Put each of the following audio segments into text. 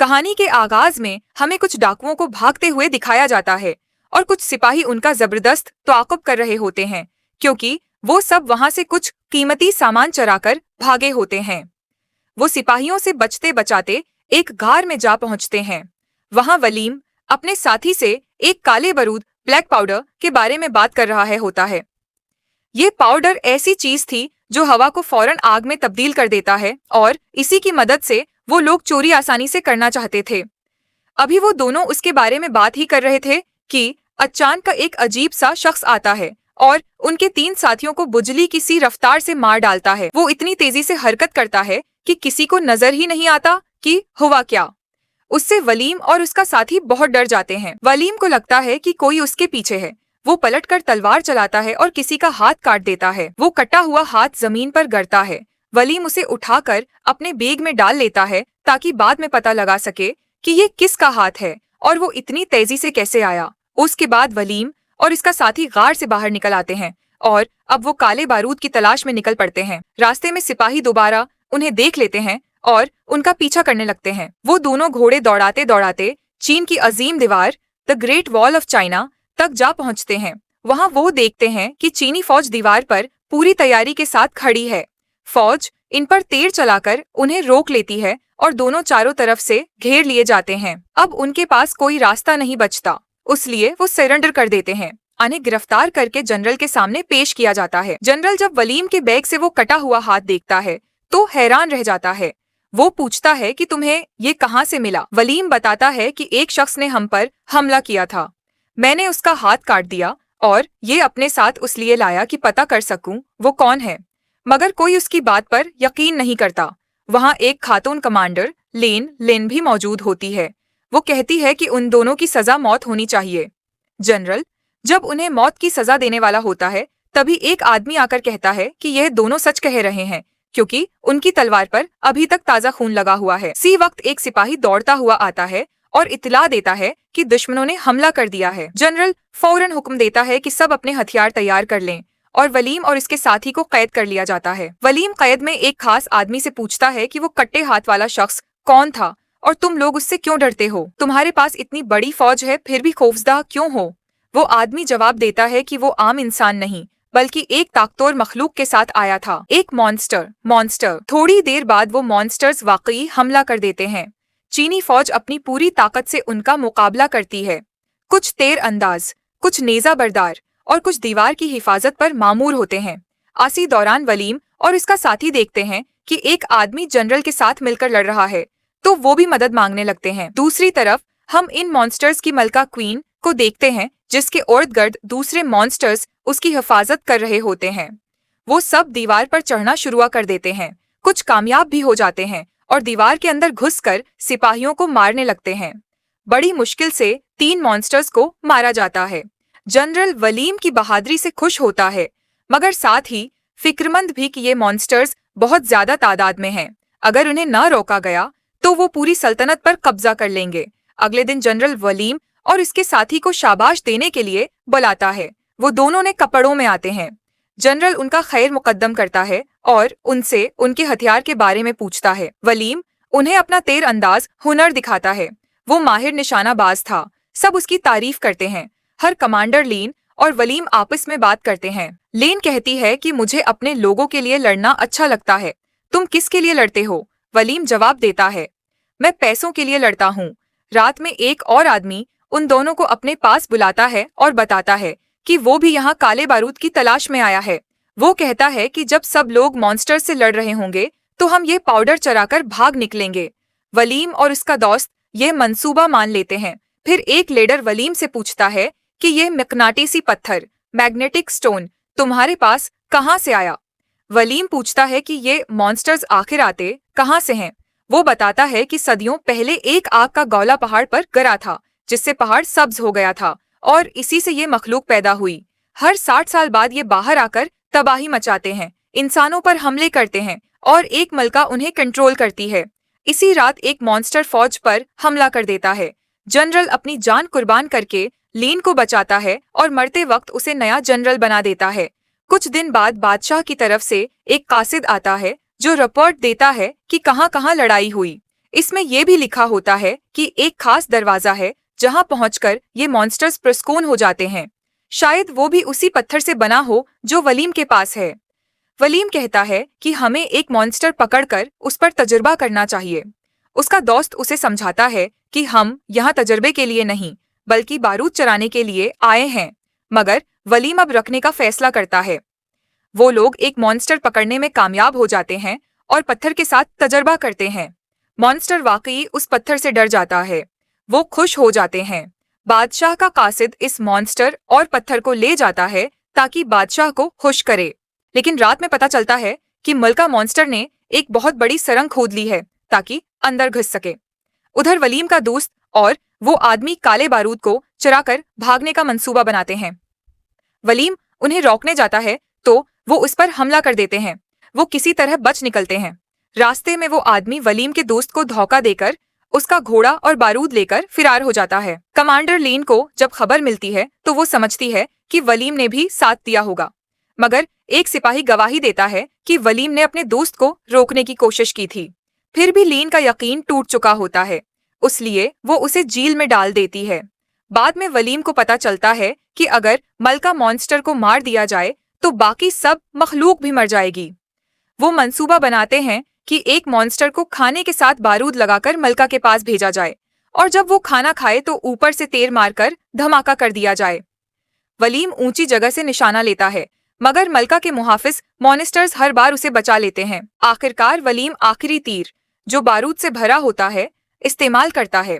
कहानी के आगाज में हमें कुछ डाकुओं को भागते हुए दिखाया जाता है और कुछ सिपाही उनका जबरदस्त ताक़ुब कर रहे होते हैं, क्योंकि वो सब वहां से कुछ कीमती सामान चराकर भागे होते हैं। वो सिपाहियों से बचते बचाते एक गार में जा पहुंचते हैं। वहां वलीम अपने साथी से एक काले बारूद ब्लैक पाउडर के बारे में बात कर रहा होता है। ये पाउडर ऐसी चीज थी जो हवा को फौरन आग में तब्दील कर देता है और इसी की मदद से वो लोग चोरी आसानी से करना चाहते थे। अभी वो दोनों उसके बारे में बात ही कर रहे थे कि अचानक एक अजीब सा शख्स आता है और उनके 3 साथियों को बुजली की सी रफ्तार से मार डालता है। वो इतनी तेजी से हरकत करता है कि किसी को नजर ही नहीं आता कि हुआ क्या। उससे वलीम और उसका साथी बहुत डर जाते हैं। वलीम को लगता है कि कोई उसके पीछे है। वो पलटकर तलवार चलाता है और किसी का हाथ काट देता है। वो कटा हुआ हाथ जमीन पर गिरता है। वलीम उसे उठाकर अपने बैग में डाल लेता है ताकि बाद में पता लगा सके कि ये किसका हाथ है और वो इतनी तेजी से कैसे आया। उसके बाद वलीम और इसका साथी गार से बाहर निकल आते हैं और अब वो काले बारूद की तलाश में निकल पड़ते हैं। रास्ते में सिपाही दोबारा उन्हें देख लेते हैं और उनका पीछा करने लगते हैं। वो दोनों घोड़े दौड़ाते दौड़ाते चीन की अजीम दीवार the great wall of China तक जा पहुंचते हैं। वहां वो देखते हैं कि चीनी फौज दीवार पर पूरी तैयारी के साथ खड़ी है। फौज इन पर तीर चलाकर उन्हें रोक लेती है और दोनों चारों तरफ से घेर लिए जाते हैं। अब उनके पास कोई रास्ता नहीं बचता, इसलिए वो सरेंडर कर देते हैं। उन्हें गिरफ्तार करके जनरल के सामने पेश किया जाता है। जनरल जब वलीम के बैग से वो कटा हुआ हाथ देखता है तो हैरान रह जाता है। वो पूछता है कि तुम्हें ये कहाँ से मिला। वलीम बताता है कि एक शख्स ने हम पर हमला किया था, मैंने उसका हाथ काट दिया और ये अपने साथ इसलिए लाया कि पता कर सकूं वो कौन है। मगर कोई उसकी बात पर यकीन नहीं करता। वहां एक खातून कमांडर लेन भी मौजूद होती है। वो कहती है कि उन दोनों की सजा मौत होनी चाहिए। जनरल जब उन्हें मौत की सजा देने वाला होता है तभी एक आदमी आकर कहता है कि यह दोनों सच कह रहे हैं, क्योंकि उनकी तलवार पर अभी तक ताजा खून लगा हुआ है। इसी वक्त एक सिपाही दौड़ता हुआ आता है और इत्तला देता है कि दुश्मनों ने हमला कर दिया है। जनरल फौरन हुक्म देता है कि सब अपने हथियार तैयार कर लें और वलीम और इसके साथी को कैद कर लिया जाता है। वलीम कैद में एक खास आदमी से पूछता है कि वो कट्टे हाथ वाला शख्स कौन था और तुम लोग उससे क्यों डरते हो। तुम्हारे पास इतनी बड़ी फौज है फिर भी खौफजदा क्यों हो। वो आदमी जवाब देता है कि वो आम इंसान नहीं बल्कि एक ताकतवर मखलूक के साथ आया था, एक मॉन्स्टर। थोड़ी देर बाद वो मॉन्स्टर्स वाकई हमला कर देते हैं। चीनी फौज अपनी पूरी ताकत से उनका मुकाबला करती है। कुछ तीर अंदाज, कुछ नेजा बरदार और कुछ दीवार की हिफाजत पर मामूर होते हैं। इसी दौरान वलीम और इसका साथी देखते हैं कि एक आदमी जनरल के साथ मिलकर लड़ रहा है, तो वो भी मदद मांगने लगते हैं। दूसरी तरफ हम इन मॉन्स्टर्स की मलका क्वीन को देखते हैं, जिसके इर्द गिर्द दूसरे मॉन्स्टर्स उसकी हिफाजत कर रहे होते हैं। वो सब दीवार पर चढ़ना शुरू कर देते हैं। कुछ कामयाब भी हो जाते हैं और दीवार के अंदर घुसकर सिपाहियों को मारने लगते हैं। बड़ी मुश्किल से 3 मॉन्स्टर्स को मारा जाता है। जनरल वलीम की बहादुरी से खुश होता है, मगर साथ ही फिक्रमंद भी कि ये मॉन्स्टर्स बहुत ज्यादा तादाद में हैं। अगर उन्हें न रोका गया तो वो पूरी सल्तनत पर कब्जा कर लेंगे। अगले दिन जनरल वलीम और इसके साथी को शाबाश देने के लिए बुलाता है। वो दोनों ने कपड़ों में आते हैं। जनरल उनका खैर मुकद्दम करता है और उनसे उनके हथियार के बारे में पूछता है। वलीम उन्हें अपना तीर अंदाज हुनर दिखाता है। वो माहिर निशानाबाज था। सब उसकी तारीफ करते हैं। हर कमांडर लेन और वलीम आपस में बात करते हैं। लेन कहती है कि मुझे अपने लोगों के लिए लड़ना अच्छा लगता है। तुम किसके लिए लड़ते हो? वलीम जवाब देता है, मैं पैसों के लिए लड़ता हूँ। रात में एक और आदमी उन दोनों को अपने पास बुलाता है और बताता है कि वो भी यहाँ काले बारूद की तलाश में आया है। वो कहता है कि जब सब लोग मॉन्स्टर से लड़ रहे होंगे तो हम ये पाउडर चराकर भाग निकलेंगे। वलीम और उसका दोस्त ये मंसूबा मान लेते हैं। फिर एक लीडर वलीम से पूछता है कि ये मकनाटीसी पत्थर मैग्नेटिक स्टोन तुम्हारे पास कहाँ से आया। वलीम पूछता है कि ये मॉन्स्टर्स आखिर आते कहाँ से हैं। वो बताता है कि सदियों पहले एक आग का गोला पहाड़ पर गिरा था, जिससे पहाड़ सब्ज हो गया था और इसी से ये मखलूक पैदा हुई। हर 60 साल बाद ये बाहर आकर तबाही मचाते हैं, इंसानों पर हमले करते हैं और एक मलका उन्हें कंट्रोल करती है। इसी रात एक मॉन्स्टर फौज पर हमला कर देता है। जनरल अपनी जान कुर्बान करके लेन को बचाता है और मरते वक्त उसे नया जनरल बना देता है। कुछ दिन बाद बादशाह की तरफ से एक कासिद आता है जो रिपोर्ट देता है कि कहाँ-कहाँ लड़ाई हुई। इसमें यह भी लिखा होता है कि एक खास दरवाजा है जहां पहुंचकर ये मॉन्स्टर्स पुरस्कून हो जाते हैं। शायद वो भी उसी पत्थर से बना हो जो वलीम के पास है। वलीम कहता है कि हमें एक मॉन्स्टर पकड़कर उस पर तजुर्बा करना चाहिए। उसका दोस्त उसे समझाता है कि हम यहाँ तजर्बे के लिए नहीं बल्कि बारूद चराने के लिए आए हैं, मगर वलीम अब रखने का फैसला करता है। वो लोग एक मॉन्स्टर पकड़ने में कामयाब हो जाते हैं और पत्थर के साथ तजर्बा करते हैं। मॉन्स्टर वाकई उस पत्थर से डर जाता है। वो खुश हो जाते हैं। बादशाह का कासिद इस मॉन्स्टर और पत्थर को ले जाता है ताकि बादशाह को खुश करे। लेकिन रात में पता चलता है कि मलका मॉन्स्टर ने एक बहुत बड़ी सुरंग खोद ली है ताकि अंदर घुस सके। उधर वलीम का दोस्त और वो आदमी काले बारूद को चुराकर भागने का मंसूबा बनाते हैं। वलीम उन्हें रोकने जाता है तो वो उस पर हमला कर देते हैं। वो किसी तरह बच निकलते हैं। रास्ते में वो आदमी वलीम के दोस्त को धोखा देकर उसका घोड़ा और बारूद लेकर फिरार हो जाता है। कमांडर लीन को जब खबर मिलती है तो वो समझती है कि वलीम ने भी साथ दिया होगा, मगर एक सिपाही गवाही देता है कि वलीम ने अपने दोस्त को रोकने की कोशिश की थी। फिर भी लीन का यकीन टूट चुका होता है, इसलिए वो उसे जेल में डाल देती है। बाद में वलीम को पता चलता है कि अगर मलका मॉन्स्टर को मार दिया जाए तो बाकी सब मखलूक भी मर जाएगी। वो मंसूबा बनाते हैं कि एक मॉन्स्टर को खाने के साथ बारूद लगाकर मलका के पास भेजा जाए और जब वो खाना खाए तो ऊपर से तीर मारकर धमाका कर दिया जाए। वलीम ऊंची जगह से निशाना लेता है, मगर मलका के मुहाफिज मॉन्स्टर्स हर बार उसे बचा लेते हैं। आखिरकार वलीम आखिरी तीर, जो बारूद से भरा होता है, इस्तेमाल करता है।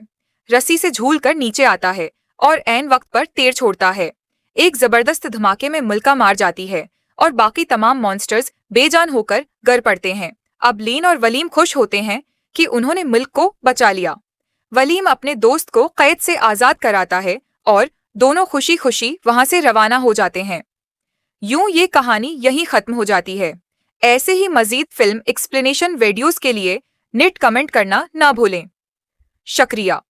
रस्सी से झूलकर नीचे आता है और ऐन वक्त पर तीर छोड़ता है। एक जबरदस्त धमाके में मलका मार जाती है और बाकी तमाम मॉन्स्टर्स बेजान होकर गिर पड़ते हैं। अब लीन और वलीम खुश होते हैं कि उन्होंने मुल्क को बचा लिया। वलीम अपने दोस्त को कैद से आजाद कराता है और दोनों खुशी खुशी वहां से रवाना हो जाते हैं। यूं ये कहानी यहीं खत्म हो जाती है। ऐसे ही मजीद फिल्म एक्सप्लेनेशन वीडियोस के लिए नेट कमेंट करना ना भूलें। शुक्रिया।